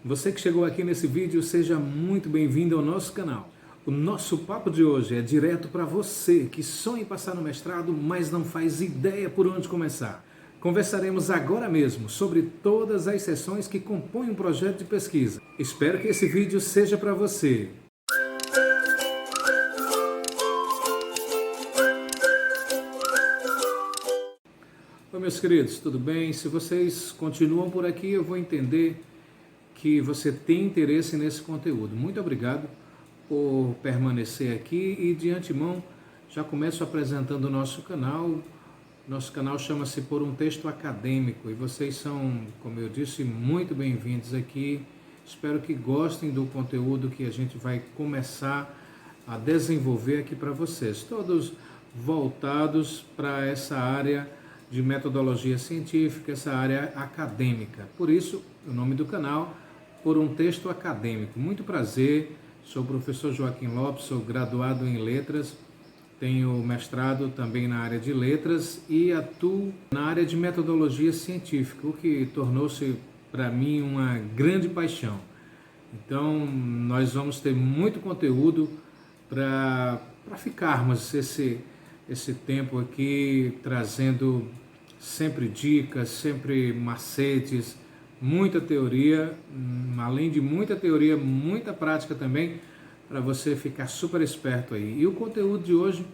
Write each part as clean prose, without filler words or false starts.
Você que chegou aqui nesse vídeo, seja muito bem-vindo ao nosso canal. O nosso papo de hoje é direto para você que sonha em passar no mestrado, mas não faz ideia por onde começar. Conversaremos agora mesmo sobre todas as sessões que compõem um projeto de pesquisa. Espero que esse vídeo seja para você. Oi, meus queridos, tudo bem? Se vocês continuam por aqui, eu vou entender que você tem interesse nesse conteúdo. Muito obrigado por permanecer aqui e de antemão já começo apresentando o nosso canal. Nosso canal chama-se Por um Texto Acadêmico e vocês são, como eu disse, muito bem-vindos aqui. Espero que gostem do conteúdo que a gente vai começar a desenvolver aqui para vocês, todos voltados para essa área de metodologia científica, essa área acadêmica. Por isso, o nome do canal, Por um Texto Acadêmico. Muito prazer, sou o professor Joaquim Lopes, sou graduado em Letras, tenho mestrado também na área de Letras e atuo na área de metodologia científica, o que tornou-se para mim uma grande paixão. Então, nós vamos ter muito conteúdo para ficarmos esse tempo aqui trazendo sempre dicas, sempre macetes, muita teoria, além de muita teoria, muita prática também, para você ficar super esperto aí. E o conteúdo de hoje,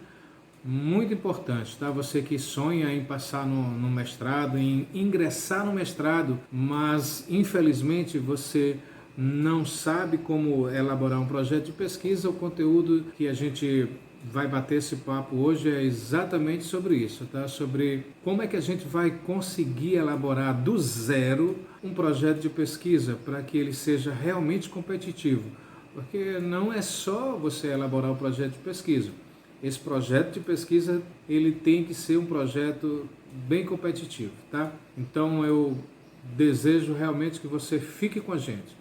muito importante, tá? Você que sonha em passar no mestrado, em ingressar no mestrado, mas infelizmente você não sabe como elaborar um projeto de pesquisa, o conteúdo que a gente vai bater esse papo hoje é exatamente sobre isso, tá? Sobre como é que a gente vai conseguir elaborar do zero um projeto de pesquisa para que ele seja realmente competitivo. Porque não é só você elaborar o projeto de pesquisa. Esse projeto de pesquisa, ele tem que ser um projeto bem competitivo, tá? Então eu desejo realmente que você fique com a gente.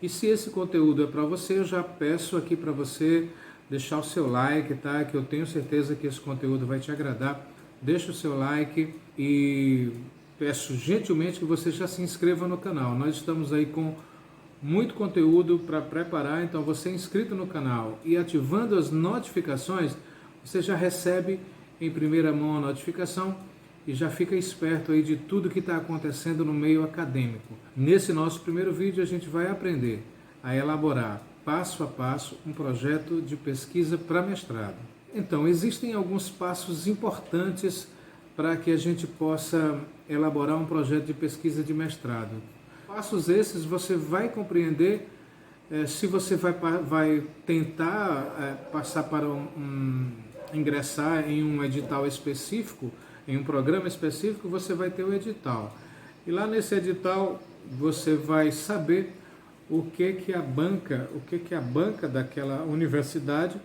E se esse conteúdo é para você, eu já peço aqui para você deixar o seu like, tá? Que eu tenho certeza que esse conteúdo vai te agradar. Deixa o seu like e peço gentilmente que você já se inscreva no canal. Nós estamos aí com muito conteúdo para preparar, então você é inscrito no canal e ativando as notificações, você já recebe em primeira mão a notificação e já fica esperto aí de tudo que está acontecendo no meio acadêmico. Nesse nosso primeiro vídeo a gente vai aprender a elaborar passo a passo um projeto de pesquisa para mestrado. Então, existem alguns passos importantes para que a gente possa elaborar um projeto de pesquisa de mestrado. Passos esses você vai compreender se você vai tentar passar para ingressar em um edital específico, em um programa específico, você vai ter o edital. E lá nesse edital você vai saber o que a banca daquela universidade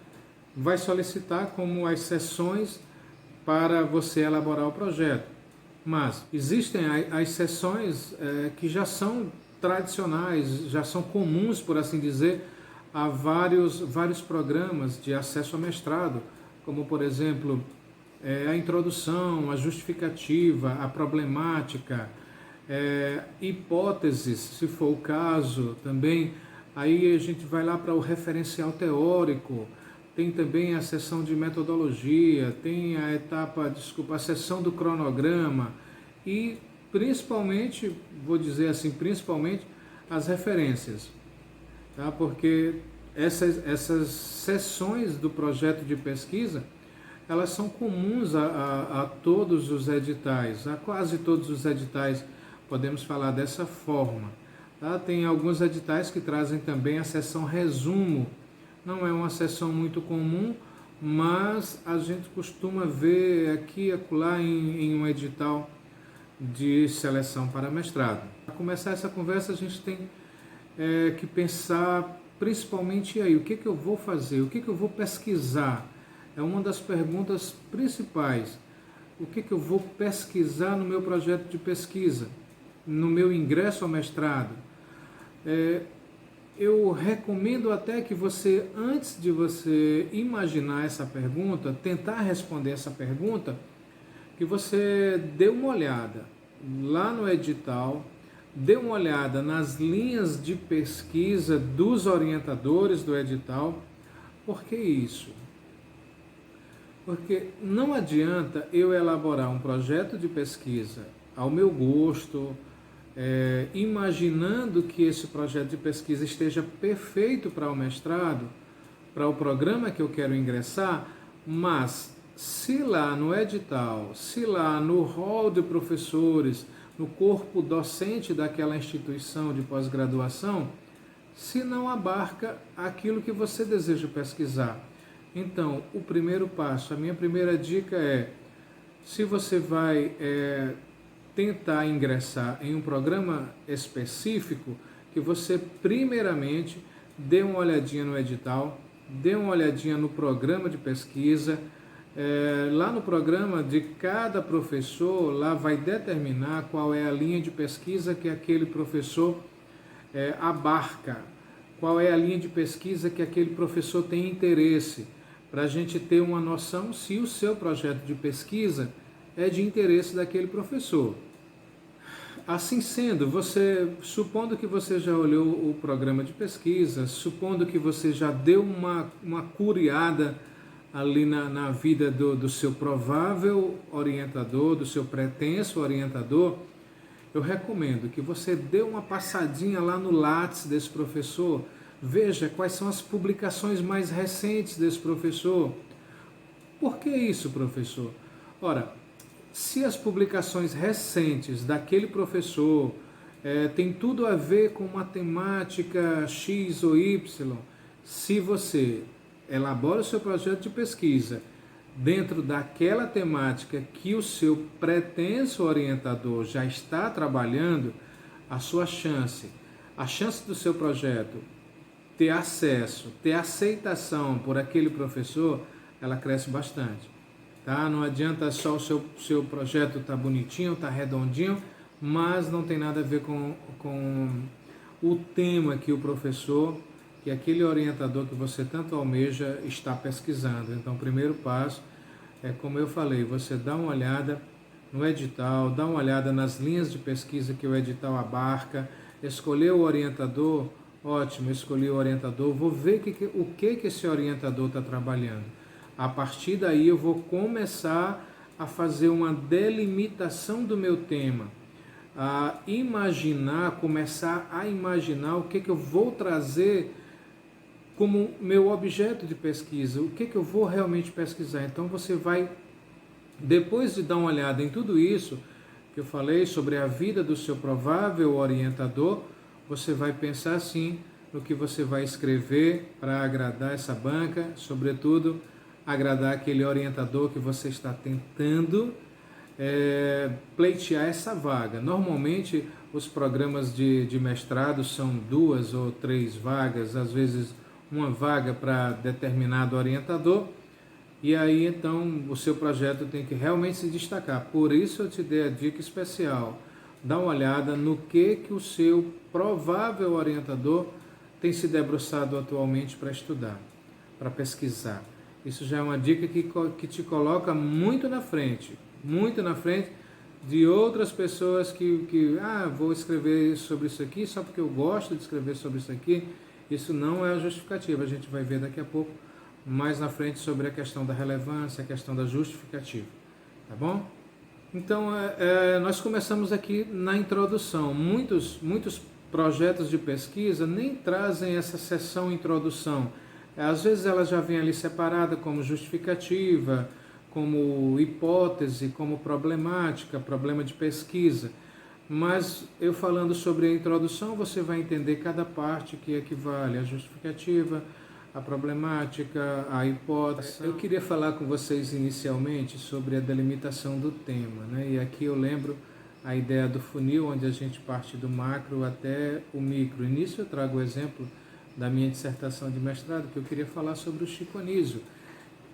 vai solicitar como as sessões para você elaborar o projeto. Mas existem as sessões que já são tradicionais, já são comuns, por assim dizer, a vários programas de acesso a mestrado, como, por exemplo, a introdução, a justificativa, a problemática, hipóteses, se for o caso, também. Aí a gente vai lá para o referencial teórico, tem também a seção de metodologia, tem a seção do cronograma e principalmente, vou dizer assim, principalmente as referências, tá? Porque essas sessões do projeto de pesquisa, elas são comuns a todos os editais, a quase todos os editais, podemos falar dessa forma, tá? Tem alguns editais que trazem também a seção resumo. Não é uma sessão muito comum, mas a gente costuma ver aqui e acolá em um edital de seleção para mestrado. Para começar essa conversa, a gente tem que pensar principalmente aí, o que eu vou fazer, o que eu vou pesquisar. É uma das perguntas principais. O que eu vou pesquisar no meu projeto de pesquisa, no meu ingresso ao mestrado? Eu recomendo até que você, antes de você imaginar essa pergunta, tentar responder essa pergunta, que você dê uma olhada lá no edital, dê uma olhada nas linhas de pesquisa dos orientadores do edital. Por que isso? Porque não adianta eu elaborar um projeto de pesquisa ao meu gosto, imaginando que esse projeto de pesquisa esteja perfeito para o mestrado, para o programa que eu quero ingressar, mas se lá no edital, se lá no hall de professores, no corpo docente daquela instituição de pós-graduação, se não abarca aquilo que você deseja pesquisar. Então, o primeiro passo, a minha primeira dica é, se você vai tentar ingressar em um programa específico, que você primeiramente dê uma olhadinha no edital, dê uma olhadinha no programa de pesquisa. Lá no programa de cada professor, lá vai determinar qual é a linha de pesquisa que aquele professor abarca, qual é a linha de pesquisa que aquele professor tem interesse, para a gente ter uma noção se o seu projeto de pesquisa é de interesse daquele professor. Assim sendo, supondo que você já olhou o programa de pesquisa, supondo que você já deu uma curiada ali na vida do seu provável orientador, do seu pretenso orientador, eu recomendo que você dê uma passadinha lá no Lattes desse professor, veja quais são as publicações mais recentes desse professor. Por que isso, professor? Ora, se as publicações recentes daquele professor tem tudo a ver com matemática X ou Y, se você elabora o seu projeto de pesquisa dentro daquela temática que o seu pretenso orientador já está trabalhando, a chance do seu projeto ter acesso, ter aceitação por aquele professor, ela cresce bastante. Tá? Não adianta só o seu projeto estar bonitinho, estar redondinho, mas não tem nada a ver com o tema que o professor, que aquele orientador que você tanto almeja está pesquisando. Então, o primeiro passo é, como eu falei, você dá uma olhada no edital, dá uma olhada nas linhas de pesquisa que o edital abarca, escolher o orientador, ótimo, escolhi o orientador, vou ver o que esse orientador está trabalhando. A partir daí eu vou começar a fazer uma delimitação do meu tema, começar a imaginar o que eu vou trazer como meu objeto de pesquisa, o que eu vou realmente pesquisar. Então você vai, depois de dar uma olhada em tudo isso que eu falei sobre a vida do seu provável orientador, você vai pensar assim no que você vai escrever para agradar essa banca, sobretudo agradar aquele orientador que você está tentando pleitear essa vaga. Normalmente os programas de mestrado são 2 ou 3 vagas, às vezes uma vaga para determinado orientador, e aí então o seu projeto tem que realmente se destacar. Por isso eu te dei a dica especial, dá uma olhada no que o seu provável orientador tem se debruçado atualmente para estudar, para pesquisar. Isso já é uma dica que te coloca muito na frente de outras pessoas que vou escrever sobre isso aqui só porque eu gosto de escrever sobre isso aqui. Isso não é a justificativa, a gente vai ver daqui a pouco, mais na frente, sobre a questão da relevância, a questão da justificativa, tá bom? Então, nós começamos aqui na introdução. Muitos projetos de pesquisa nem trazem essa seção introdução. Às vezes ela já vem ali separada como justificativa, como hipótese, como problemática, problema de pesquisa. Mas eu falando sobre a introdução, você vai entender cada parte que equivale à justificativa, à problemática, à hipótese. Eu queria falar com vocês inicialmente sobre a delimitação do tema, né? E aqui eu lembro a ideia do funil, onde a gente parte do macro até o micro. E nisso eu trago o exemplo da minha dissertação de mestrado, que eu queria falar sobre o Chico Anísio.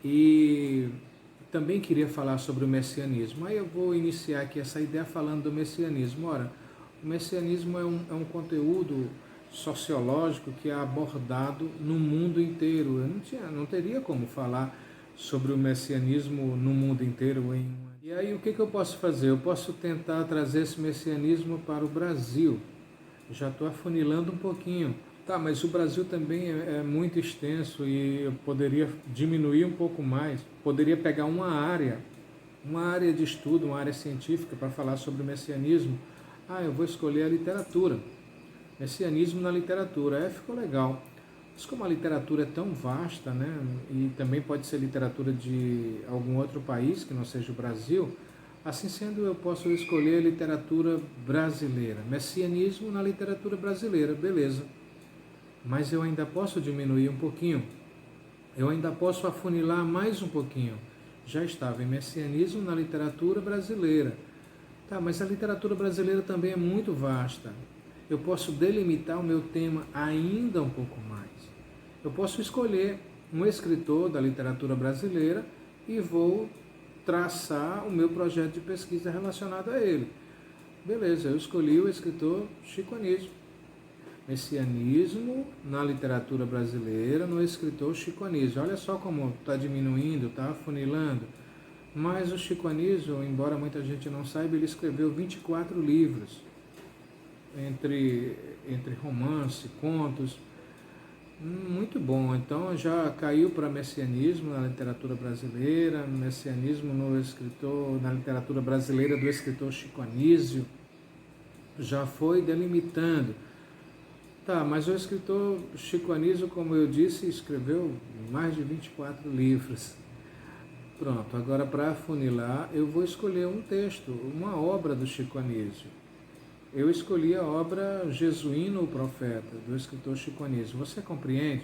E também queria falar sobre o messianismo. Aí eu vou iniciar aqui essa ideia falando do messianismo. Ora, o messianismo é um conteúdo sociológico que é abordado no mundo inteiro. Eu não teria como falar sobre o messianismo no mundo inteiro. E aí o que eu posso fazer? Eu posso tentar trazer esse messianismo para o Brasil. Já estou afunilando um pouquinho. Tá, mas o Brasil também é muito extenso e eu poderia diminuir um pouco mais. Poderia pegar uma área de estudo, uma área científica para falar sobre o messianismo. Ah, eu vou escolher a literatura. Messianismo na literatura. É, ficou legal. Mas como a literatura é tão vasta, né, e também pode ser literatura de algum outro país que não seja o Brasil, assim sendo, eu posso escolher a literatura brasileira. Messianismo na literatura brasileira, beleza. Mas eu ainda posso diminuir um pouquinho. Eu ainda posso afunilar mais um pouquinho. Já estava em messianismo na literatura brasileira. Tá, mas a literatura brasileira também é muito vasta. Eu posso delimitar o meu tema ainda um pouco mais. Eu posso escolher um escritor da literatura brasileira e vou traçar o meu projeto de pesquisa relacionado a ele. Beleza, eu escolhi o escritor Chico Anísio. Messianismo na literatura brasileira, no escritor Chico Anísio. Olha só como está diminuindo, está afunilando. Mas o Chico Anísio, embora muita gente não saiba, ele escreveu 24 livros, entre romance, contos. Muito bom. Então já caiu para messianismo na literatura brasileira, messianismo na literatura brasileira do escritor Chico Anísio. Já foi delimitando. Tá, mas o escritor Chico Anísio, como eu disse, escreveu mais de 24 livros. Pronto, agora para afunilar, eu vou escolher um texto, uma obra do Chico Anísio. Eu escolhi a obra Jesuíno, o Profeta, do escritor Chico Anísio. Você compreende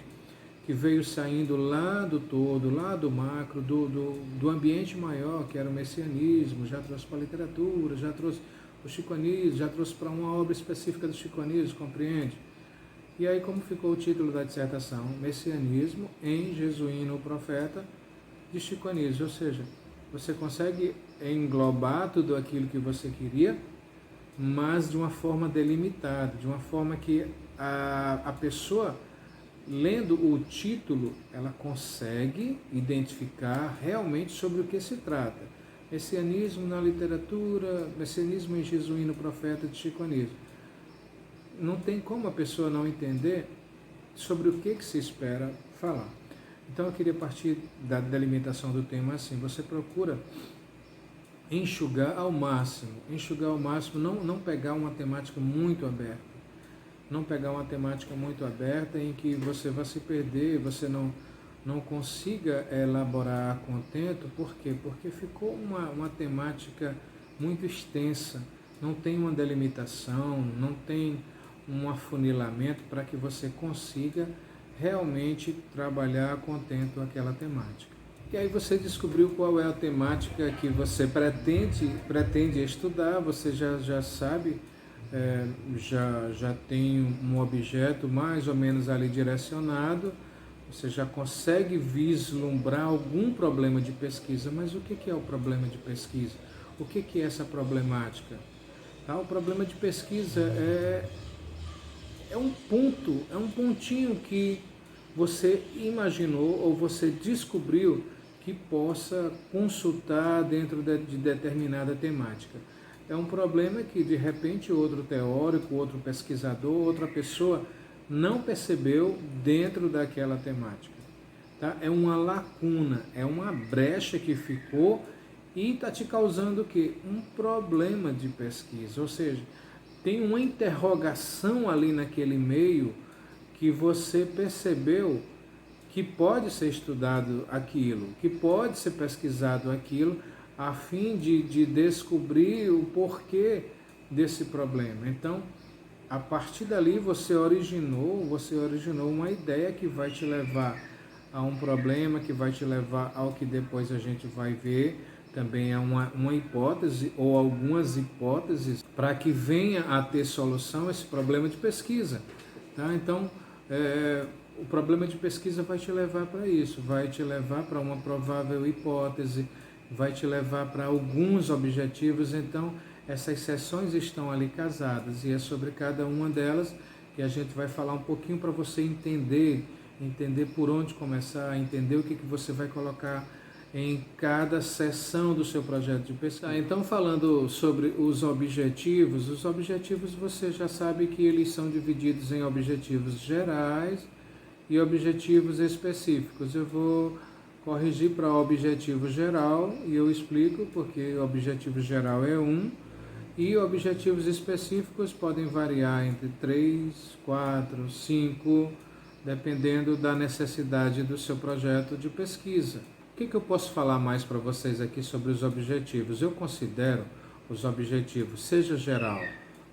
que veio saindo lá do todo, lá do macro, do ambiente maior, que era o messianismo, já trouxe para a literatura, já trouxe para o Chico Anísio, já trouxe para uma obra específica do Chico Anísio, compreende? E aí como ficou o título da dissertação? Messianismo em Jesuíno, o Profeta, de Chico Anísio. Ou seja, você consegue englobar tudo aquilo que você queria, mas de uma forma delimitada, de uma forma que a pessoa, lendo o título, ela consegue identificar realmente sobre o que se trata. Messianismo na literatura, messianismo em Jesuíno, Profeta, de Chico Anísio. Não tem como a pessoa não entender sobre o que se espera falar. Então eu queria partir da delimitação do tema assim, você procura enxugar ao máximo, não pegar uma temática muito aberta, não pegar uma temática muito aberta em que você vai se perder, você não consiga elaborar a contento. Por quê? Porque ficou uma temática muito extensa, não tem uma delimitação, não tem um afunilamento para que você consiga realmente trabalhar a contento aquela temática. E aí você descobriu qual é a temática que você pretende estudar, você já sabe, já tem um objeto mais ou menos ali direcionado, você já consegue vislumbrar algum problema de pesquisa. Mas o que é o problema de pesquisa? O que é essa problemática? Tá? O problema de pesquisa é um ponto, é um pontinho que você imaginou ou você descobriu que possa consultar dentro de determinada temática. É um problema que, de repente, outro teórico, outro pesquisador, outra pessoa não percebeu dentro daquela temática. Tá? É uma lacuna, é uma brecha que ficou e está te causando o quê? Um problema de pesquisa, ou seja, tem uma interrogação ali naquele meio que você percebeu que pode ser estudado aquilo, que pode ser pesquisado aquilo, a fim de descobrir o porquê desse problema. Então, a partir dali você originou uma ideia que vai te levar a um problema, que vai te levar ao que depois a gente vai ver, também é uma hipótese ou algumas hipóteses para que venha a ter solução esse problema de pesquisa. Tá? Então, o problema de pesquisa vai te levar para isso, vai te levar para uma provável hipótese, vai te levar para alguns objetivos. Então, essas sessões estão ali casadas e é sobre cada uma delas que a gente vai falar um pouquinho para você entender por onde começar, entender o que você vai colocar em cada seção do seu projeto de pesquisa. Então, falando sobre os objetivos você já sabe que eles são divididos em objetivos gerais e objetivos específicos. Eu vou corrigir para objetivo geral e eu explico porque o objetivo geral é 1 e objetivos específicos podem variar entre 3, 4, 5, dependendo da necessidade do seu projeto de pesquisa. O que eu posso falar mais para vocês aqui sobre os objetivos? Eu considero os objetivos, seja geral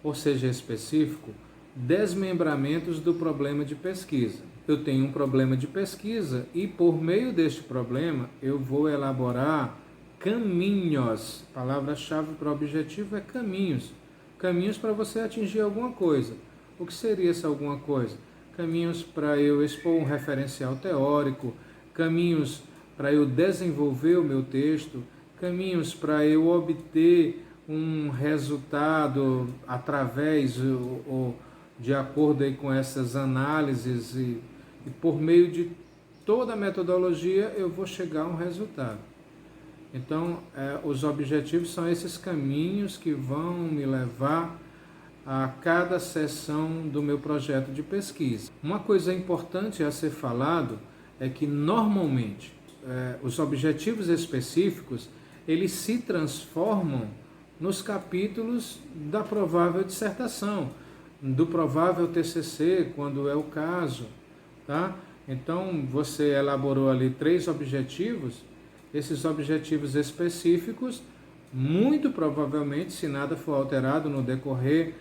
ou seja específico, desmembramentos do problema de pesquisa. Eu tenho um problema de pesquisa e por meio deste problema eu vou elaborar caminhos. A palavra-chave para o objetivo é caminhos. Caminhos para você atingir alguma coisa. O que seria essa alguma coisa? Caminhos para eu expor um referencial teórico, caminhos para eu desenvolver o meu texto, caminhos para eu obter um resultado através ou de acordo aí com essas análises e por meio de toda a metodologia eu vou chegar a um resultado. Então, os objetivos são esses caminhos que vão me levar a cada seção do meu projeto de pesquisa. Uma coisa importante a ser falado é que normalmente os objetivos específicos eles se transformam nos capítulos da provável dissertação, do provável TCC, quando é o caso, tá? Então, você elaborou ali 3 objetivos, esses objetivos específicos, muito provavelmente, se nada for alterado no decorrer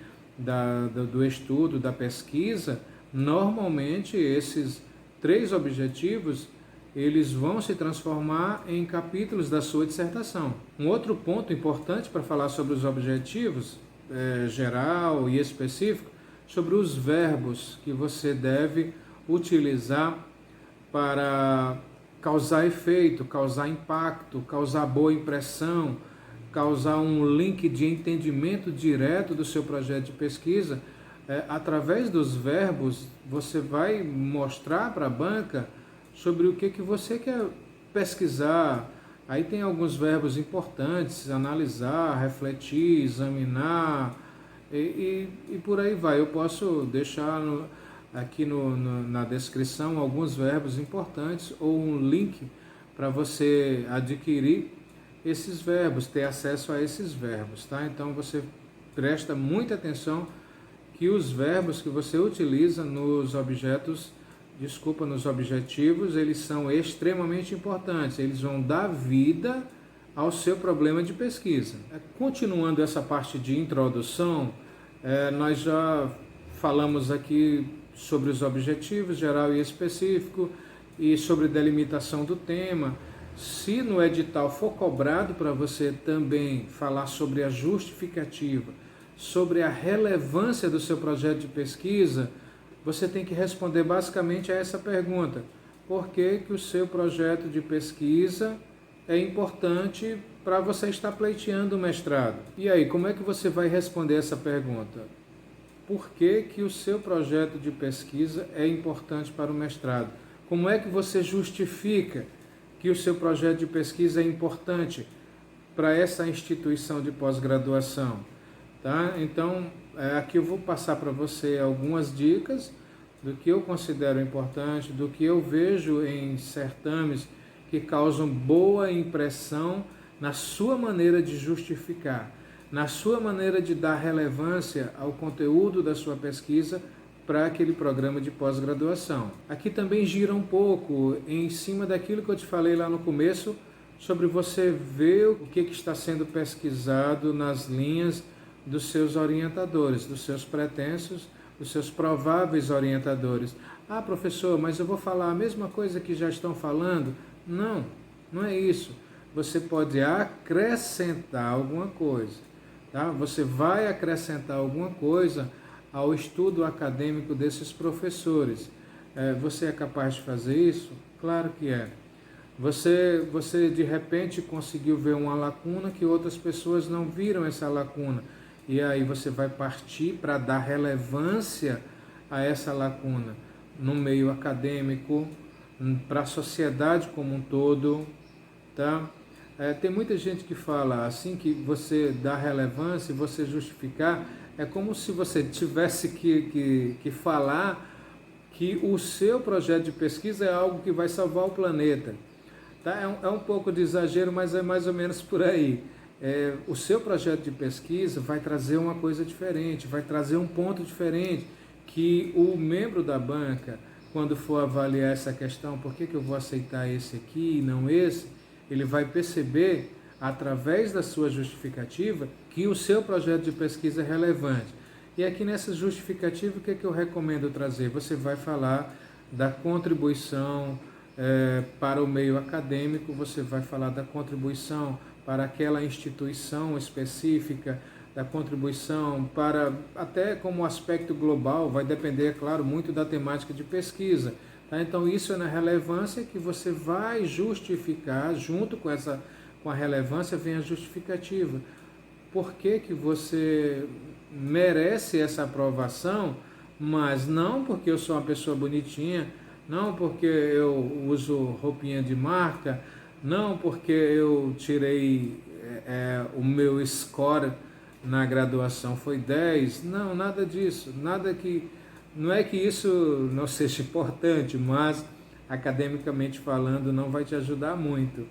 do estudo, da pesquisa, normalmente esses 3 objetivos eles vão se transformar em capítulos da sua dissertação. Um outro ponto importante para falar sobre os objetivos, geral e específico, sobre os verbos que você deve utilizar para causar efeito, causar impacto, causar boa impressão, causar um link de entendimento direto do seu projeto de pesquisa. Através dos verbos, você vai mostrar para a banca sobre o que você quer pesquisar. Aí tem alguns verbos importantes: analisar, refletir, examinar e por aí vai. Eu posso deixar aqui na descrição alguns verbos importantes ou um link para você adquirir esses verbos, ter acesso a esses verbos, tá? Então você presta muita atenção que os verbos que você utiliza nos objetivos, eles são extremamente importantes, eles vão dar vida ao seu problema de pesquisa. Continuando essa parte de introdução, nós já falamos aqui sobre os objetivos geral e específico e sobre delimitação do tema. Se no edital for cobrado para você também falar sobre a justificativa, sobre a relevância do seu projeto de pesquisa, você tem que responder basicamente a essa pergunta: por que o seu projeto de pesquisa é importante para você estar pleiteando o mestrado? E aí, como é que você vai responder essa pergunta? Por que o seu projeto de pesquisa é importante para o mestrado? Como é que você justifica que o seu projeto de pesquisa é importante para essa instituição de pós-graduação? Tá? Então, aqui eu vou passar para você algumas dicas do que eu considero importante, do que eu vejo em certames que causam boa impressão na sua maneira de justificar, na sua maneira de dar relevância ao conteúdo da sua pesquisa para aquele programa de pós-graduação. Aqui também gira um pouco em cima daquilo que eu te falei lá no começo, sobre você ver o que está sendo pesquisado nas linhas dos seus orientadores, dos seus pretensos, dos seus prováveis orientadores. Ah, professor, mas eu vou falar a mesma coisa que já estão falando? Não, não é isso. Você pode acrescentar alguma coisa, tá? Você vai acrescentar alguma coisa ao estudo acadêmico desses professores. Você é capaz de fazer isso? Claro que é. Você de repente conseguiu ver uma lacuna que outras pessoas não viram essa lacuna. E aí você vai partir para dar relevância a essa lacuna no meio acadêmico, para a sociedade como um todo, tá? Tem muita gente que fala assim, que você dá relevância e você justificar, é como se você tivesse que falar que o seu projeto de pesquisa é algo que vai salvar o planeta. Tá? É um pouco de exagero, mas é mais ou menos por aí. O seu projeto de pesquisa vai trazer uma coisa diferente, vai trazer um ponto diferente, que o membro da banca, quando for avaliar essa questão, por que eu vou aceitar esse aqui e não esse, ele vai perceber, através da sua justificativa, que o seu projeto de pesquisa é relevante. E aqui nessa justificativa, o que eu recomendo trazer? Você vai falar da contribuição para o meio acadêmico, você vai falar da contribuição para aquela instituição específica, da contribuição para, até como aspecto global, vai depender, é claro, muito da temática de pesquisa. Tá? Então isso é na relevância que você vai justificar, junto com a relevância vem a justificativa. Por que você merece essa aprovação, mas não porque eu sou uma pessoa bonitinha, não porque eu uso roupinha de marca, não porque eu tirei o meu score na graduação foi 10, não, nada disso, não é que isso não seja importante, mas academicamente falando não vai te ajudar muito.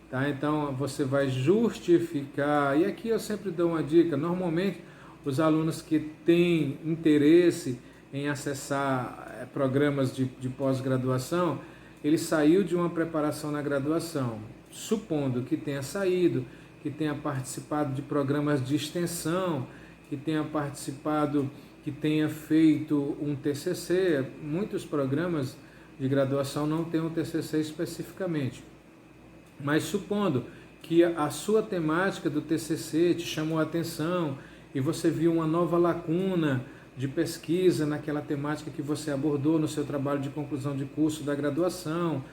Tá? Então você vai justificar, e aqui eu sempre dou uma dica, normalmente os alunos que têm interesse em acessar programas de pós-graduação, ele saiu de uma preparação na graduação, supondo que tenha saído, que tenha participado de programas de extensão, que tenha participado, que tenha feito um TCC. Muitos programas de graduação não têm um TCC especificamente, mas supondo que a sua temática do TCC te chamou a atenção e você viu uma nova lacuna de pesquisa naquela temática que você abordou no seu trabalho de conclusão de curso da graduação,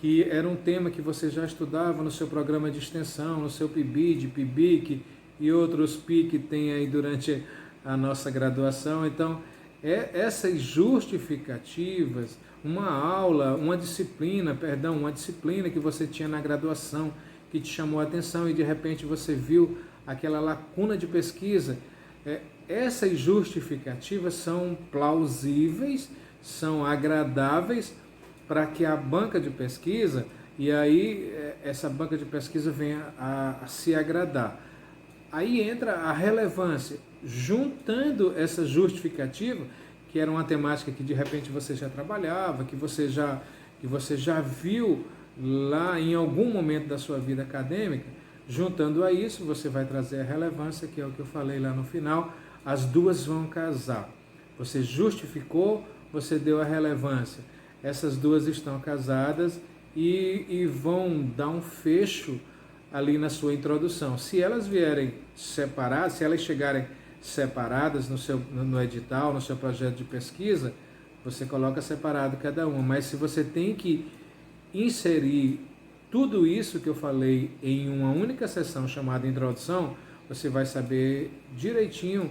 que era um tema que você já estudava no seu programa de extensão, no seu PIBID, PIBIC e outros PI que tem aí durante a nossa graduação. Então, essas justificativas, uma disciplina que você tinha na graduação, que te chamou a atenção e de repente você viu aquela lacuna de pesquisa, essas justificativas são plausíveis, são agradáveis para que a banca de pesquisa, e aí essa banca de pesquisa venha a se agradar. Aí entra a relevância, juntando essa justificativa, que era uma temática que de repente você já trabalhava, que você já viu lá em algum momento da sua vida acadêmica. Juntando a isso, você vai trazer a relevância, que é o que eu falei lá no final, as duas vão casar. Você justificou, você deu a relevância. Essas duas estão casadas e vão dar um fecho ali na sua introdução. Se elas vierem separadas, se elas chegarem separadas no edital, no seu projeto de pesquisa, você coloca separado cada uma. Mas se você tem que inserir tudo isso que eu falei em uma única sessão chamada introdução, você vai saber direitinho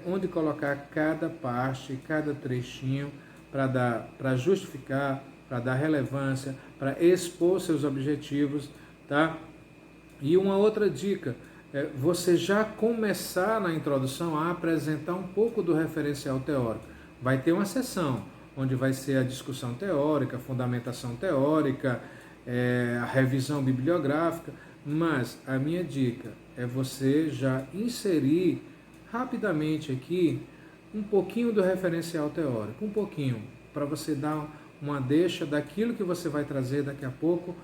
onde colocar cada parte, cada trechinho, para justificar, para dar relevância, para expor seus objetivos, tá? E uma outra dica, você já começar na introdução a apresentar um pouco do referencial teórico. Vai ter uma sessão onde vai ser a discussão teórica, a fundamentação teórica, a revisão bibliográfica, mas a minha dica é você já inserir rapidamente aqui um pouquinho do referencial teórico, um pouquinho, para você dar uma deixa daquilo que você vai trazer daqui a pouco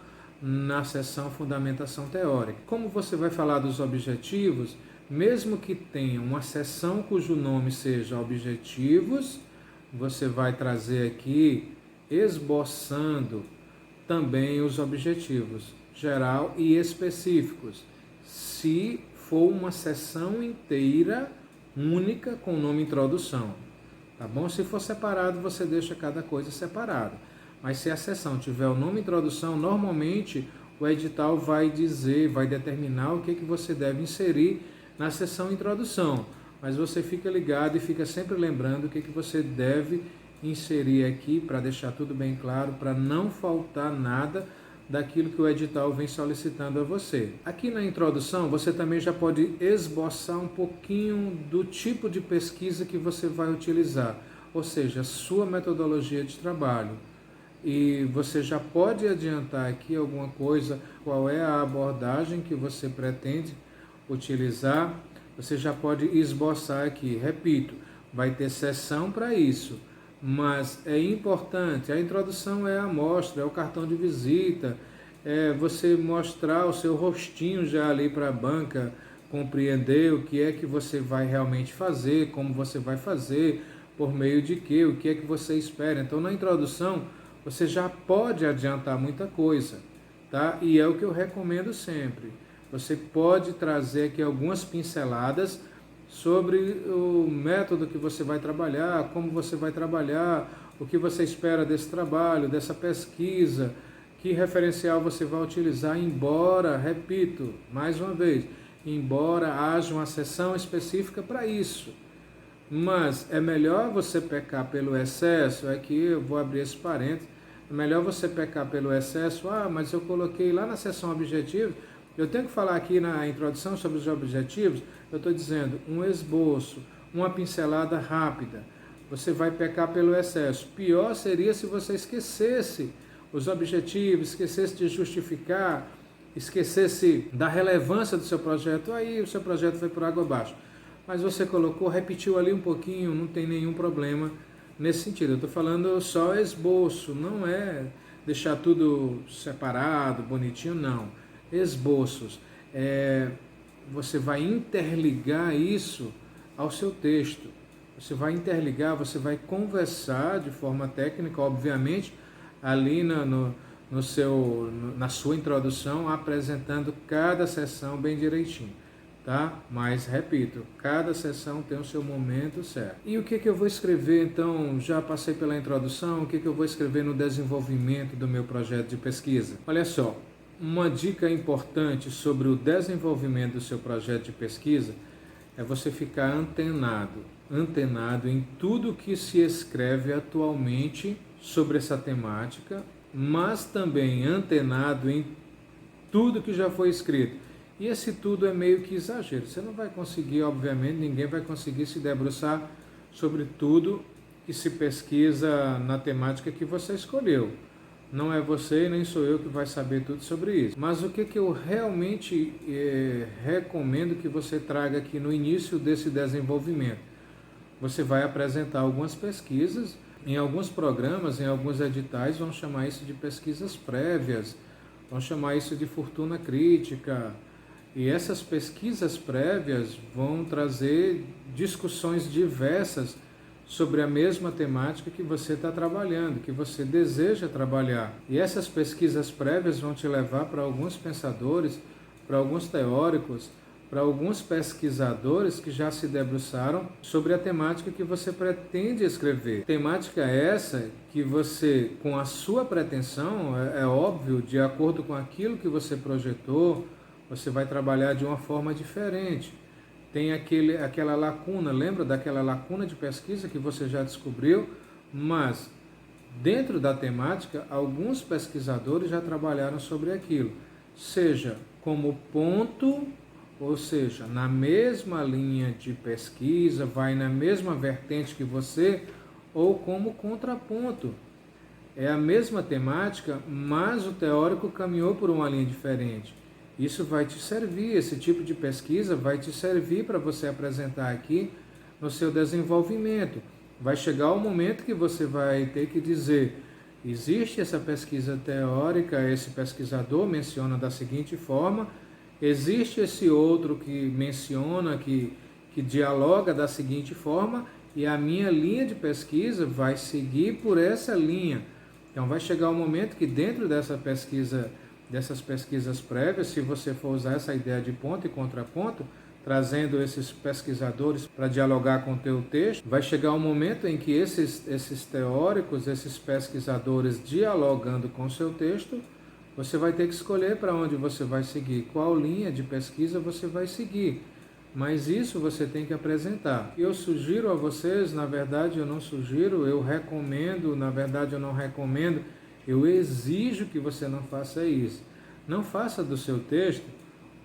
na sessão fundamentação teórica. Como você vai falar dos objetivos, mesmo que tenha uma sessão cujo nome seja objetivos, você vai trazer aqui esboçando também os objetivos geral e específicos, se for uma sessão inteira única com o nome introdução, tá bom? Se for separado, você deixa cada coisa separada, mas se a sessão tiver o nome introdução, normalmente o edital vai determinar o que você deve inserir na sessão introdução, mas você fica ligado e fica sempre lembrando o que você deve inserir aqui, para deixar tudo bem claro, para não faltar nada daquilo que o edital vem solicitando a você. Aqui na introdução, você também já pode esboçar um pouquinho do tipo de pesquisa que você vai utilizar, ou seja, a sua metodologia de trabalho. E você já pode adiantar aqui alguma coisa, qual é a abordagem que você pretende utilizar, você já pode esboçar aqui. Repito, vai ter sessão para isso, mas é importante, a introdução é a amostra, é o cartão de visita, é você mostrar o seu rostinho já ali para a banca, compreender o que é que você vai realmente fazer, como você vai fazer, por meio de quê, o que é que você espera. Então, na introdução, você já pode adiantar muita coisa, tá? E é o que eu recomendo sempre. Você pode trazer aqui algumas pinceladas sobre o método que você vai trabalhar, como você vai trabalhar, o que você espera desse trabalho, dessa pesquisa, que referencial você vai utilizar, embora, repito, mais uma vez, embora haja uma sessão específica para isso. Mas é melhor você pecar pelo excesso, aqui eu vou abrir esse parênteses, é melhor você pecar pelo excesso, mas eu coloquei lá na seção objetivos, eu tenho que falar aqui na introdução sobre os objetivos, eu estou dizendo um esboço, uma pincelada rápida, você vai pecar pelo excesso. Pior seria se você esquecesse os objetivos, esquecesse de justificar, esquecesse da relevância do seu projeto, aí o seu projeto foi por água abaixo. Mas você colocou, repetiu ali um pouquinho, não tem nenhum problema nesse sentido. Eu estou falando só esboço, não é deixar tudo separado, bonitinho, não. Esboços. Você vai interligar isso ao seu texto. Você vai interligar, você vai conversar de forma técnica, obviamente, ali na sua introdução, apresentando cada sessão bem direitinho. Tá? Mas, repito, cada sessão tem o seu momento certo. E o que eu vou escrever, então, já passei pela introdução, o que eu vou escrever no desenvolvimento do meu projeto de pesquisa? Olha só, uma dica importante sobre o desenvolvimento do seu projeto de pesquisa é você ficar antenado em tudo que se escreve atualmente sobre essa temática, mas também antenado em tudo que já foi escrito. E esse tudo é meio que exagero. Você não vai conseguir, obviamente, ninguém vai conseguir se debruçar sobre tudo que se pesquisa na temática que você escolheu. Não é você nem sou eu que vai saber tudo sobre isso. Mas o que eu realmente recomendo que você traga aqui no início desse desenvolvimento? Você vai apresentar algumas pesquisas, em alguns programas, em alguns editais, vão chamar isso de pesquisas prévias, vão chamar isso de fortuna crítica. E essas pesquisas prévias vão trazer discussões diversas sobre a mesma temática que você está trabalhando, que você deseja trabalhar. E essas pesquisas prévias vão te levar para alguns pensadores, para alguns teóricos, para alguns pesquisadores que já se debruçaram sobre a temática que você pretende escrever. Temática essa que você, com a sua pretensão, é óbvio, de acordo com aquilo que você projetou, você vai trabalhar de uma forma diferente. Tem aquela lacuna, lembra daquela lacuna de pesquisa que você já descobriu? Mas, dentro da temática, alguns pesquisadores já trabalharam sobre aquilo. Seja como ponto, ou seja, na mesma linha de pesquisa, vai na mesma vertente que você, ou como contraponto. É a mesma temática, mas o teórico caminhou por uma linha diferente. Isso vai te servir, esse tipo de pesquisa vai te servir para você apresentar aqui no seu desenvolvimento. Vai chegar o momento que você vai ter que dizer, existe essa pesquisa teórica, esse pesquisador menciona da seguinte forma, existe esse outro que menciona, que dialoga da seguinte forma, e a minha linha de pesquisa vai seguir por essa linha. Então vai chegar o momento que dentro dessas pesquisas prévias, se você for usar essa ideia de ponto e contraponto, trazendo esses pesquisadores para dialogar com o teu texto, vai chegar um momento em que esses teóricos, esses pesquisadores dialogando com o seu texto, você vai ter que escolher para onde você vai seguir, qual linha de pesquisa você vai seguir. Mas isso você tem que apresentar. Eu sugiro a vocês, na verdade eu não sugiro, eu recomendo, na verdade eu não recomendo, Eu exijo que você não faça isso. Não faça do seu texto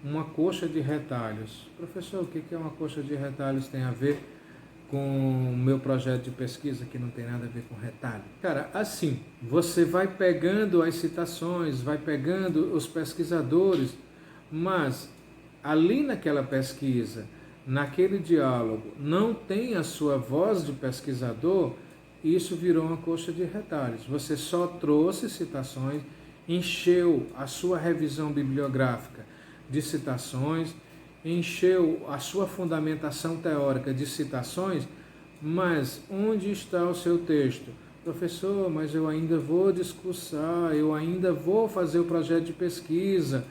uma coxa de retalhos. Professor, o que é uma coxa de retalhos? Tem a ver com o meu projeto de pesquisa, que não tem nada a ver com retalho. Cara, assim, você vai pegando as citações, vai pegando os pesquisadores, mas ali naquela pesquisa, naquele diálogo, não tem a sua voz de pesquisador, isso virou uma coxa de retalhos. Você só trouxe citações, encheu a sua revisão bibliográfica de citações, encheu a sua fundamentação teórica de citações, mas onde está o seu texto? Professor, mas eu ainda vou discursar, eu ainda vou fazer o projeto de pesquisa,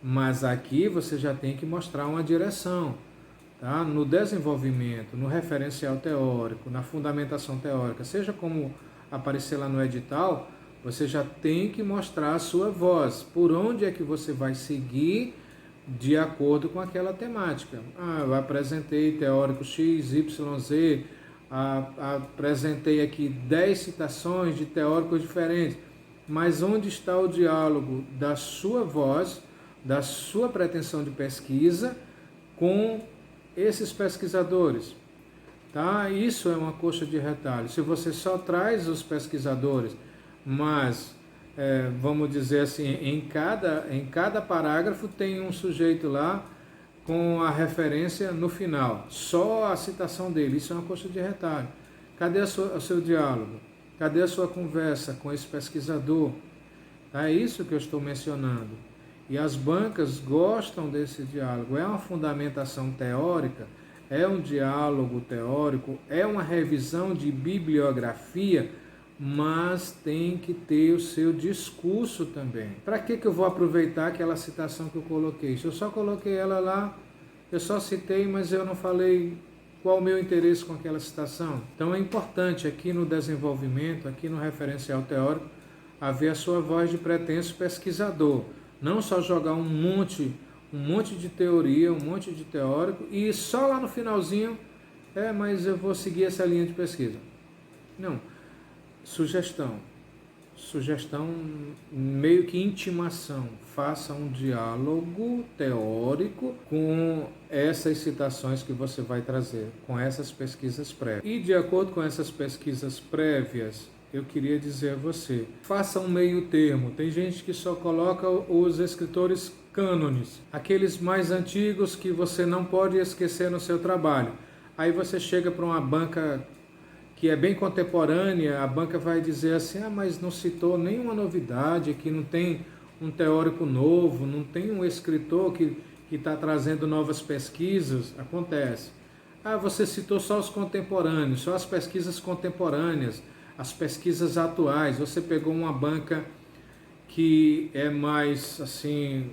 mas aqui você já tem que mostrar uma direção. Tá? No desenvolvimento, no referencial teórico, na fundamentação teórica, seja como aparecer lá no edital, você já tem que mostrar a sua voz, por onde é que você vai seguir de acordo com aquela temática. Eu apresentei teórico X, Y, Z, apresentei aqui 10 citações de teóricos diferentes, mas onde está o diálogo da sua voz, da sua pretensão de pesquisa com esses pesquisadores? Tá? Isso é uma coxa de retalho. Se você só traz os pesquisadores, mas vamos dizer assim, em cada parágrafo tem um sujeito lá com a referência no final, só a citação dele, isso é uma coxa de retalho. Cadê o seu diálogo? Cadê a sua conversa com esse pesquisador? É isso que eu estou mencionando. E as bancas gostam desse diálogo. É uma fundamentação teórica, é um diálogo teórico, é uma revisão de bibliografia, mas tem que ter o seu discurso também. Para que eu vou aproveitar aquela citação que eu coloquei? Se eu só coloquei ela lá, eu só citei, mas eu não falei qual o meu interesse com aquela citação. Então é importante aqui no desenvolvimento, aqui no referencial teórico, haver a sua voz de pretenso pesquisador. Não só jogar um monte de teoria, um monte de teórico, e só lá no finalzinho, mas eu vou seguir essa linha de pesquisa. Não. Sugestão, meio que intimação, faça um diálogo teórico com essas citações que você vai trazer, com essas pesquisas prévias. E de acordo com essas pesquisas prévias, eu queria dizer a você, faça um meio termo. Tem gente que só coloca os escritores cânones, aqueles mais antigos que você não pode esquecer no seu trabalho. Aí você chega para uma banca que é bem contemporânea, a banca vai dizer assim, mas não citou nenhuma novidade, que não tem um teórico novo, não tem um escritor que está trazendo novas pesquisas. Acontece. Você citou só os contemporâneos, só as pesquisas contemporâneas, as pesquisas atuais. Você pegou uma banca que é mais assim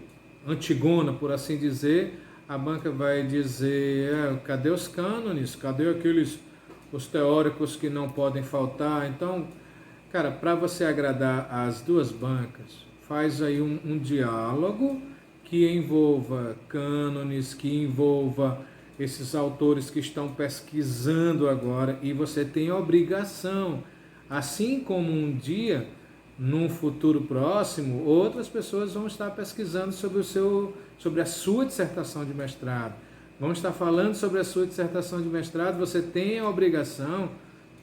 antigona, por assim dizer, a banca vai dizer, cadê os cânones, cadê os teóricos que não podem faltar? Então, cara, para você agradar as duas bancas, faz aí um diálogo que envolva cânones, que envolva esses autores que estão pesquisando agora, e você tem a obrigação, assim como um dia, num futuro próximo, outras pessoas vão estar pesquisando sobre a sua dissertação de mestrado, vão estar falando sobre a sua dissertação de mestrado. Você tem a obrigação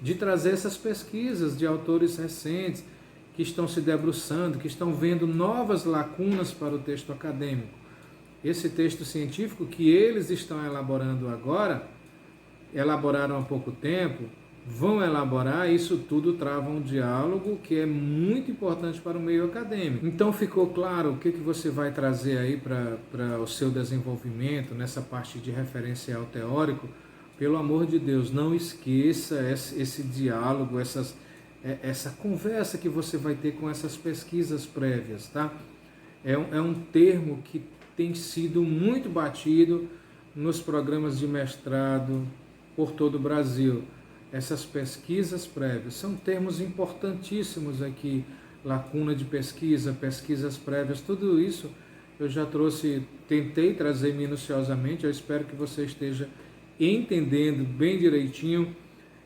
de trazer essas pesquisas de autores recentes que estão se debruçando, que estão vendo novas lacunas para o texto acadêmico. Esse texto científico que eles estão elaborando agora, elaboraram há pouco tempo, vão elaborar, isso tudo trava um diálogo que é muito importante para o meio acadêmico. Então ficou claro o que você vai trazer aí para o seu desenvolvimento nessa parte de referencial teórico? Pelo amor de Deus, não esqueça esse diálogo, essa conversa que você vai ter com essas pesquisas prévias, tá? É um termo que tem sido muito batido nos programas de mestrado por todo o Brasil. Essas pesquisas prévias são termos importantíssimos aqui, lacuna de pesquisa, pesquisas prévias, tudo isso eu já tentei trazer minuciosamente. Eu espero que você esteja entendendo bem direitinho,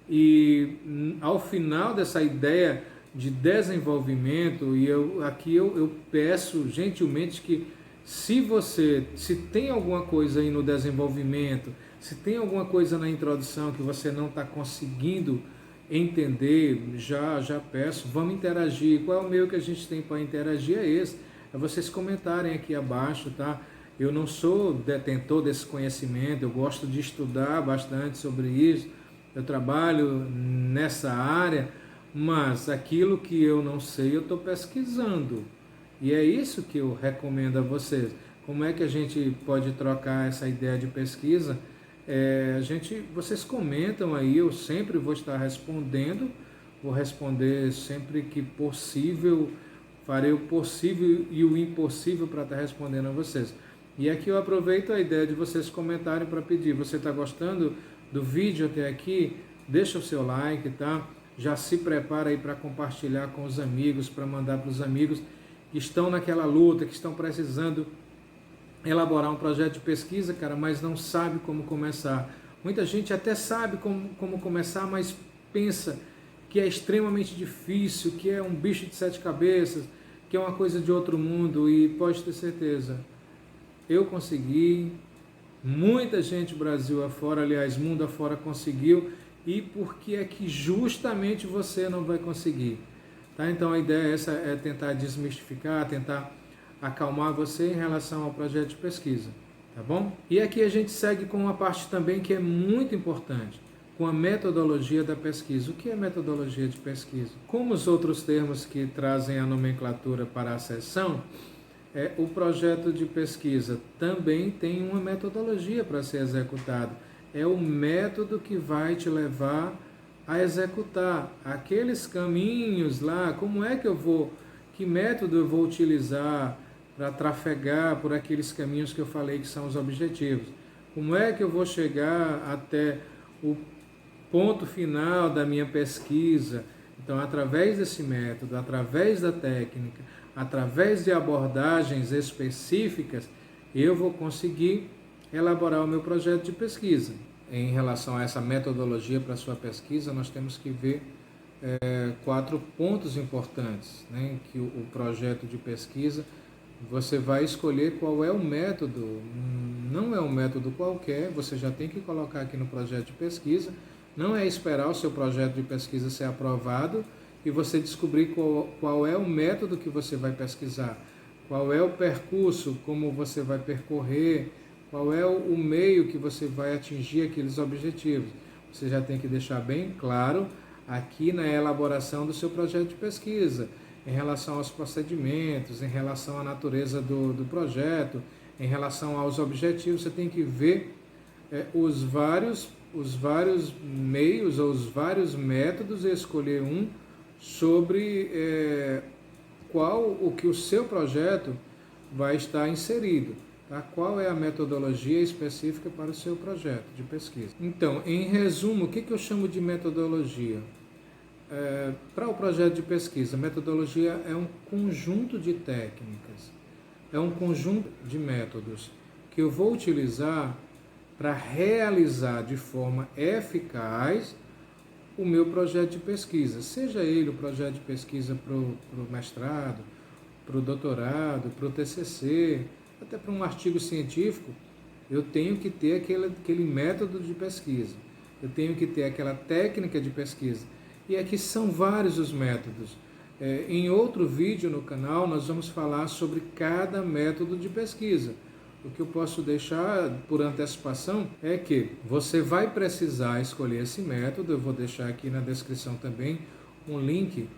e ao final dessa ideia de desenvolvimento, e aqui eu peço gentilmente que se tem alguma coisa aí no desenvolvimento, se tem alguma coisa na introdução que você não está conseguindo entender, já peço, vamos interagir. Qual é o meio que a gente tem para interagir? É esse, é vocês comentarem aqui abaixo, tá? Eu não sou detentor desse conhecimento, eu gosto de estudar bastante sobre isso, eu trabalho nessa área, mas aquilo que eu não sei eu estou pesquisando. E é isso que eu recomendo a vocês. Como é que a gente pode trocar essa ideia de pesquisa? Vocês comentam aí, eu sempre vou estar respondendo, vou responder sempre que possível, farei o possível e o impossível para estar respondendo a vocês. E aqui eu aproveito a ideia de vocês comentarem para pedir, você está gostando do vídeo até aqui? Deixa o seu like, tá? Já se prepara aí para compartilhar com os amigos, para mandar para os amigos que estão naquela luta, que estão precisando elaborar um projeto de pesquisa, cara, mas não sabe como começar. Muita gente até sabe como começar, mas pensa que é extremamente difícil, que é um bicho de 7 cabeças, que é uma coisa de outro mundo, e pode ter certeza, eu consegui, muita gente Brasil afora, aliás, mundo afora conseguiu, e por que é que justamente você não vai conseguir? Tá? Então a ideia essa é tentar desmistificar, tentar acalmar você em relação ao projeto de pesquisa, tá bom? E aqui a gente segue com uma parte também que é muito importante, com a metodologia da pesquisa. O que é metodologia de pesquisa? Como os outros termos que trazem a nomenclatura para a seção, o projeto de pesquisa também tem uma metodologia para ser executado. É o método que vai te levar a executar aqueles caminhos lá. Como é que que método eu vou utilizar para trafegar por aqueles caminhos que eu falei que são os objetivos? Como é que eu vou chegar até o ponto final da minha pesquisa? Então, através desse método, através da técnica, através de abordagens específicas, eu vou conseguir elaborar o meu projeto de pesquisa. Em relação a essa metodologia para a sua pesquisa, nós temos que ver 4 pontos importantes, né? Que o projeto de pesquisa, você vai escolher qual é o método, não é um método qualquer, você já tem que colocar aqui no projeto de pesquisa, não é esperar o seu projeto de pesquisa ser aprovado e você descobrir qual é o método que você vai pesquisar, qual é o percurso, como você vai percorrer, qual é o meio que você vai atingir aqueles objetivos. Você já tem que deixar bem claro aqui na elaboração do seu projeto de pesquisa, em relação aos procedimentos, em relação à natureza do projeto, em relação aos objetivos. Você tem que ver os vários meios ou os vários métodos e escolher um sobre o que o seu projeto vai estar inserido. Tá? Qual é a metodologia específica para o seu projeto de pesquisa? Então, em resumo, o que eu chamo de metodologia? Para o projeto de pesquisa, metodologia é um conjunto de técnicas, é um conjunto de métodos que eu vou utilizar para realizar de forma eficaz o meu projeto de pesquisa, seja ele o projeto de pesquisa para o mestrado, para o doutorado, para o TCC, até para um artigo científico. Eu tenho que ter aquele método de pesquisa, eu tenho que ter aquela técnica de pesquisa. E aqui são vários os métodos. Em outro vídeo no canal nós vamos falar sobre cada método de pesquisa. O que eu posso deixar por antecipação é que você vai precisar escolher esse método. Eu vou deixar aqui na descrição também um link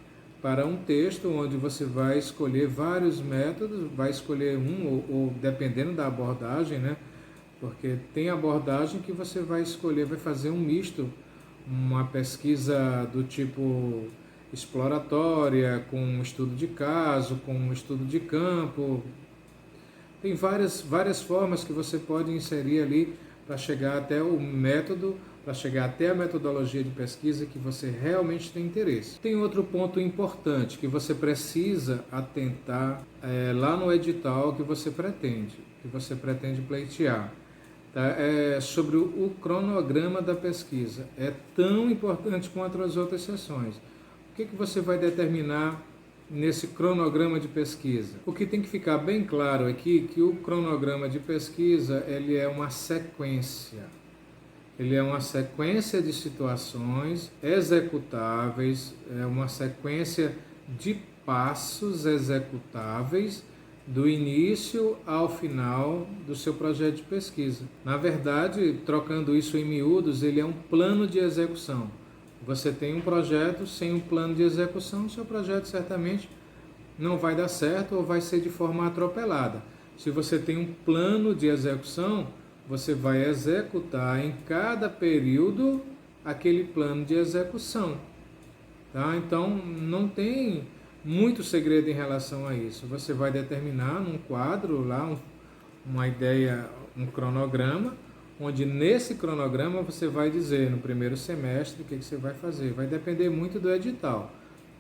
para um texto onde você vai escolher vários métodos, vai escolher um ou dependendo da abordagem, né? Porque tem abordagem que você vai escolher, vai fazer um misto, uma pesquisa do tipo exploratória, com um estudo de caso, com um estudo de campo. Tem várias formas que você pode inserir ali para chegar até o método, para chegar até a metodologia de pesquisa que você realmente tem interesse. Tem outro ponto importante que você precisa atentar lá no edital que você pretende pleitear. Tá? Sobre o cronograma da pesquisa. É tão importante quanto as outras sessões. O que você vai determinar nesse cronograma de pesquisa? O que tem que ficar bem claro aqui é que o cronograma de pesquisa ele é uma sequência. Ele é uma sequência de situações executáveis, é uma sequência de passos executáveis do início ao final do seu projeto de pesquisa. Na verdade, trocando isso em miúdos, ele é um plano de execução. Você tem um projeto sem um plano de execução, seu projeto certamente não vai dar certo ou vai ser de forma atropelada. Se você tem um plano de execução, você vai executar em cada período aquele plano de execução. Tá? Então, não tem muito segredo em relação a isso. Você vai determinar num quadro lá uma ideia, um cronograma, onde nesse cronograma você vai dizer no primeiro semestre o que você vai fazer. Vai depender muito do edital.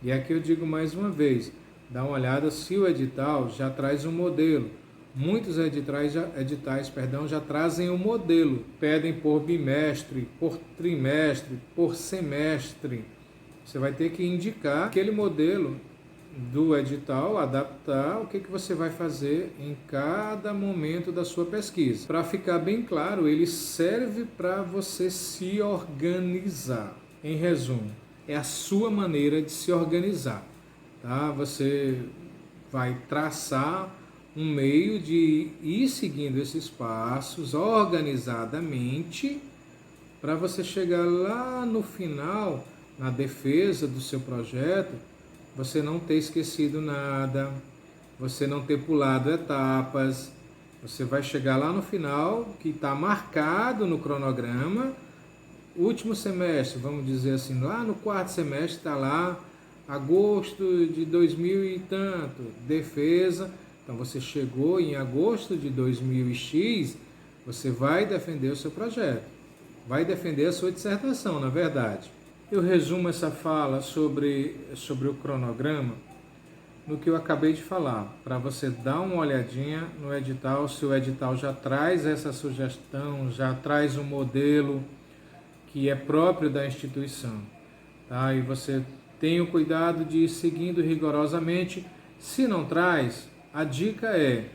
E aqui eu digo mais uma vez, dá uma olhada se o edital já traz um modelo. Muitos editais já trazem um modelo, pedem por bimestre, por trimestre, por semestre. Você vai ter que indicar aquele modelo do edital, adaptar o que você vai fazer em cada momento da sua pesquisa. Para ficar bem claro, ele serve para você se organizar. Em resumo, é a sua maneira de se organizar. Tá? Você vai traçar um meio de ir seguindo esses passos organizadamente para você chegar lá no final, na defesa do seu projeto, você não ter esquecido nada, você não ter pulado etapas, você vai chegar lá no final, que está marcado no cronograma, último semestre, vamos dizer assim, lá no quarto semestre está lá, agosto de 2000 e tanto, defesa. Então você chegou em agosto de 2000x, você vai defender o seu projeto, vai defender a sua dissertação, na verdade. Eu resumo essa fala sobre o cronograma no que eu acabei de falar, para você dar uma olhadinha no edital, se o edital já traz essa sugestão, já traz um modelo que é próprio da instituição. Tá? E você tem o cuidado de ir seguindo rigorosamente. Se não traz, a dica é,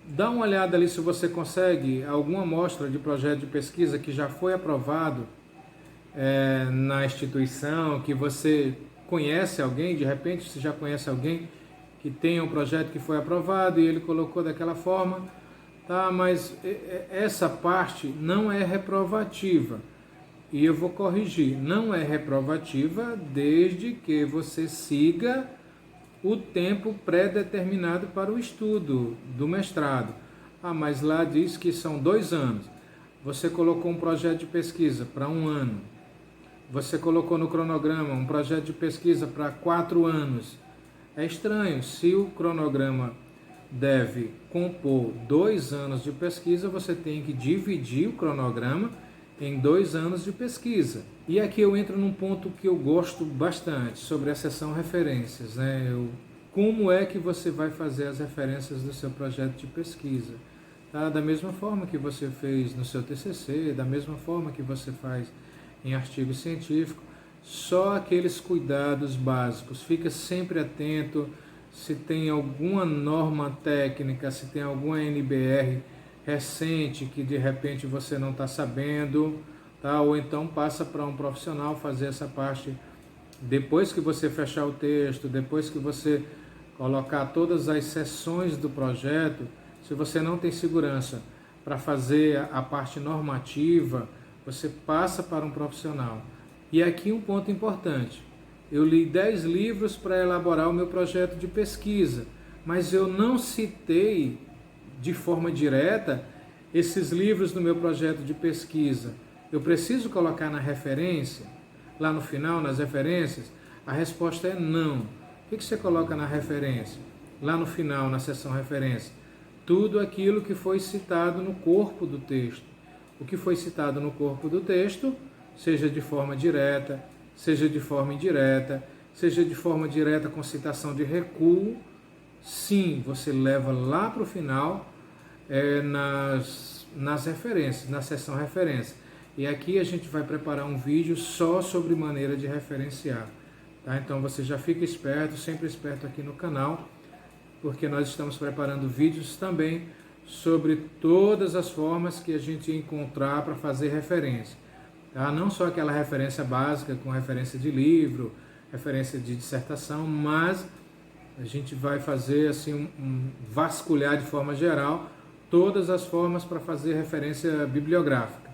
dá uma olhada ali se você consegue alguma amostra de projeto de pesquisa que já foi aprovado na instituição, que você conhece alguém, de repente você já conhece alguém que tem um projeto que foi aprovado e ele colocou daquela forma, tá? Mas essa parte não é reprovativa. E eu vou corrigir, não é reprovativa desde que você siga o tempo pré-determinado para o estudo do mestrado. Ah, mas lá diz que são 2 anos. Você colocou um projeto de pesquisa para 1 ano. Você colocou no cronograma um projeto de pesquisa para 4 anos. É estranho, se o cronograma deve compor 2 anos de pesquisa, você tem que dividir o cronograma em 2 anos de pesquisa. E aqui eu entro num ponto que eu gosto bastante, sobre a seção referências, né? Como é que você vai fazer as referências do seu projeto de pesquisa? Tá? Da mesma forma que você fez no seu TCC, da mesma forma que você faz em artigo científico, só aqueles cuidados básicos. Fica sempre atento se tem alguma norma técnica, se tem alguma NBR recente que de repente você não está sabendo, tá? Ou então passa para um profissional fazer essa parte depois que você fechar o texto, depois que você colocar todas as seções do projeto. Se você não tem segurança para fazer a parte normativa, você passa para um profissional. E aqui um ponto importante, eu li 10 livros para elaborar o meu projeto de pesquisa, mas eu não citei de forma direta esses livros no meu projeto de pesquisa. Eu preciso colocar na referência, lá no final, nas referências? A resposta é não. O que você coloca na referência? Lá no final, na seção referência? Tudo aquilo que foi citado no corpo do texto. O que foi citado no corpo do texto, seja de forma direta, seja de forma indireta, seja de forma direta com citação de recuo, sim, você leva lá para o final, nas referências, na seção referência. E aqui a gente vai preparar um vídeo só sobre maneira de referenciar. tá? Então você já fica esperto, sempre esperto aqui no canal, porque nós estamos preparando vídeos também sobre todas as formas que a gente encontrar para fazer referência. Tá? Não só aquela referência básica com referência de livro, referência de dissertação, mas a gente vai fazer assim vasculhar de forma geral todas as formas para fazer referência bibliográfica.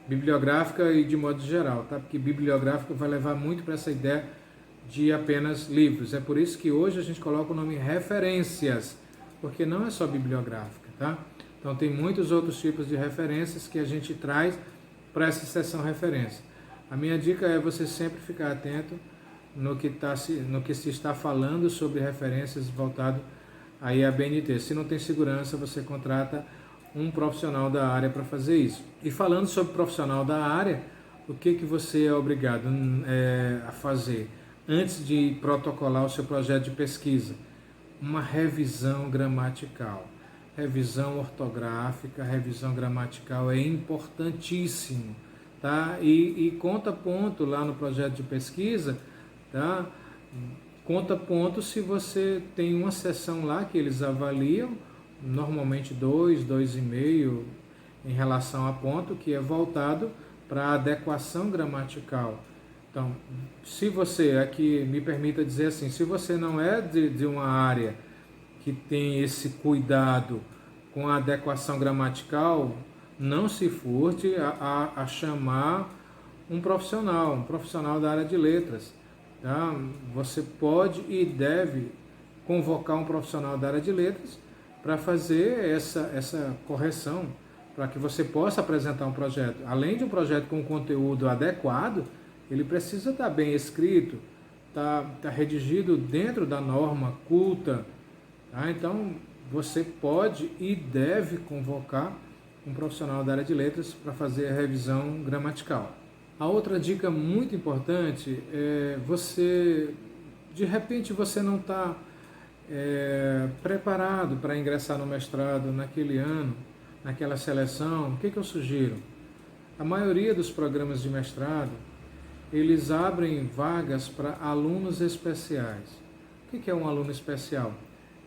Bibliográfica e de modo geral, tá? Porque bibliográfica vai levar muito para essa ideia de apenas livros. É por isso que hoje a gente coloca o nome referências, porque não é só bibliográfica, tá? Então tem muitos outros tipos de referências que a gente traz para essa seção referência. A minha dica é você sempre ficar atento no que se está falando sobre referências voltado aí à BNT. Se não tem segurança, você contrata um profissional da área para fazer isso. E falando sobre profissional da área, o que você é obrigado a fazer antes de protocolar o seu projeto de pesquisa? Uma revisão gramatical. Revisão ortográfica, revisão gramatical é importantíssimo, tá? E conta ponto lá no projeto de pesquisa, tá? Conta ponto se você tem uma seção lá que eles avaliam, normalmente 2,5 em relação a ponto, que é voltado para a adequação gramatical. Então, se você, aqui me permita dizer assim, se você não é de uma área que tem esse cuidado com a adequação gramatical, não se furte a chamar um profissional da área de letras. Tá? Você pode e deve convocar um profissional da área de letras para fazer essa correção, para que você possa apresentar um projeto. Além de um projeto com conteúdo adequado, ele precisa estar bem escrito, tá redigido dentro da norma culta. Tá? Então, você pode e deve convocar um profissional da área de letras para fazer a revisão gramatical. A outra dica muito importante é de repente você não está preparado para ingressar no mestrado naquele ano, naquela seleção. O que eu sugiro? A maioria dos programas de mestrado, eles abrem vagas para alunos especiais. O que é um aluno especial?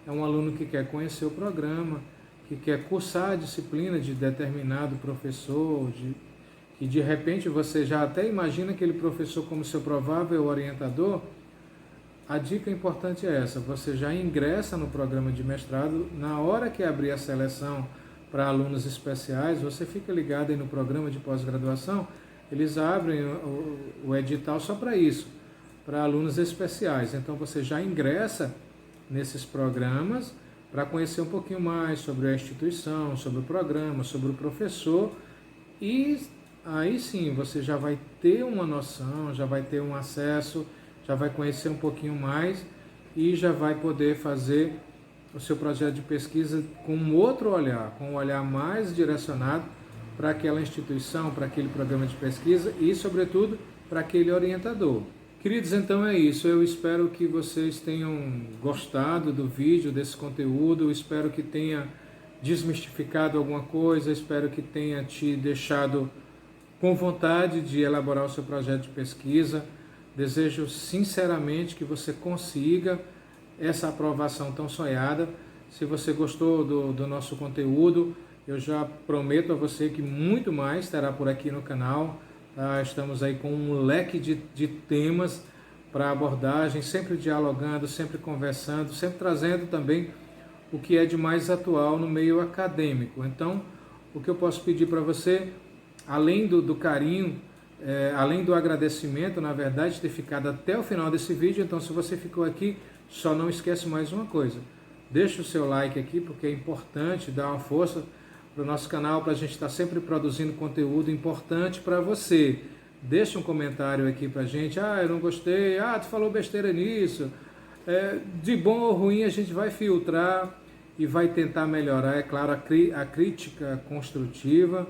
É um aluno que quer conhecer o programa, que quer cursar a disciplina de determinado professor, que de repente você já até imagina aquele professor como seu provável orientador. A dica importante é essa: você já ingressa no programa de mestrado, na hora que abrir a seleção para alunos especiais, você fica ligado aí no programa de pós-graduação, eles abrem o edital só para isso, para alunos especiais. Então você já ingressa nesses programas para conhecer um pouquinho mais sobre a instituição, sobre o programa, sobre o professor, e aí sim você já vai ter uma noção, já vai ter um acesso, já vai conhecer um pouquinho mais e já vai poder fazer o seu projeto de pesquisa com um outro olhar, com um olhar mais direcionado para aquela instituição, para aquele programa de pesquisa e, sobretudo, para aquele orientador. Queridos, então é isso. Eu espero que vocês tenham gostado do vídeo, desse conteúdo. Eu espero que tenha desmistificado alguma coisa, espero que tenha te deixado com vontade de elaborar o seu projeto de pesquisa. Desejo sinceramente que você consiga essa aprovação tão sonhada. Se você gostou do nosso conteúdo, eu já prometo a você que muito mais terá por aqui no canal. Tá? Estamos aí com um leque de temas para abordagem, sempre dialogando, sempre conversando, sempre trazendo também o que é de mais atual no meio acadêmico. Então, o que eu posso pedir para você, além do carinho, além do agradecimento, na verdade, de ter ficado até o final desse vídeo. Então, se você ficou aqui, só não esquece mais uma coisa: deixa o seu like aqui, porque é importante dar uma força para o nosso canal, para a gente estar sempre produzindo conteúdo importante para você. Deixa um comentário aqui para a gente: eu não gostei, tu falou besteira nisso. De bom ou ruim a gente vai filtrar e vai tentar melhorar. É claro, a crítica construtiva,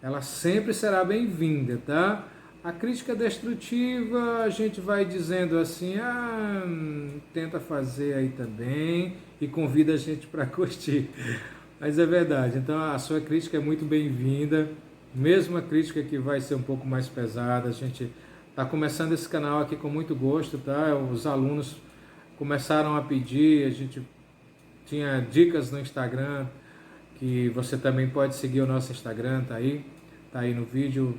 ela sempre será bem-vinda, tá? A crítica destrutiva, a gente vai dizendo assim, tenta fazer aí também e convida a gente para curtir. Mas é verdade, então a sua crítica é muito bem-vinda, mesmo a crítica que vai ser um pouco mais pesada, a gente Tá começando esse canal aqui com muito gosto, tá? Os alunos começaram a pedir, a gente tinha dicas no Instagram, que você também pode seguir o nosso Instagram, tá aí no vídeo.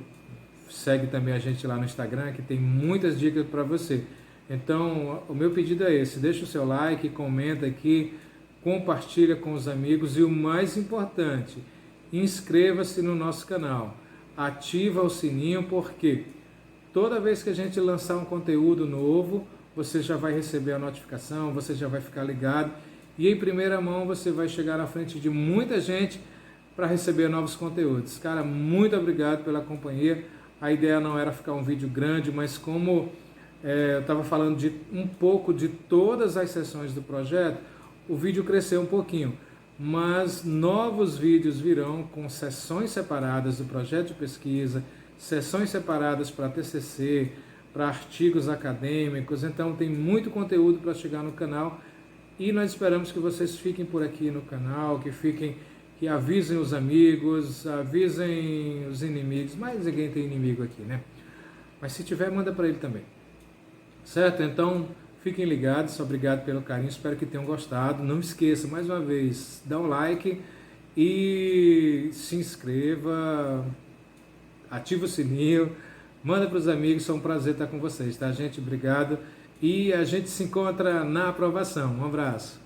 Segue também a gente lá no Instagram, que tem muitas dicas para você. Então, o meu pedido é esse: deixa o seu like, comenta aqui, compartilha com os amigos e o mais importante, inscreva-se no nosso canal, ativa o sininho, porque toda vez que a gente lançar um conteúdo novo, você já vai receber a notificação, você já vai ficar ligado e em primeira mão você vai chegar na frente de muita gente para receber novos conteúdos. Cara, muito obrigado pela companhia. A ideia não era ficar um vídeo grande, mas como eu estava falando de um pouco de todas as sessões do projeto, o vídeo cresceu um pouquinho. Mas novos vídeos virão com sessões separadas do projeto de pesquisa, sessões separadas para TCC, para artigos acadêmicos. Então tem muito conteúdo para chegar no canal e nós esperamos que vocês fiquem por aqui no canal, que avisem os amigos, avisem os inimigos. Mas ninguém tem inimigo aqui, né? Mas se tiver, manda para ele também. Certo? Então, fiquem ligados. Obrigado pelo carinho. Espero que tenham gostado. Não esqueça, mais uma vez, dá um like e se inscreva, ativa o sininho, manda para os amigos. Foi um prazer estar com vocês, tá, gente? Obrigado. E a gente se encontra na aprovação. Um abraço.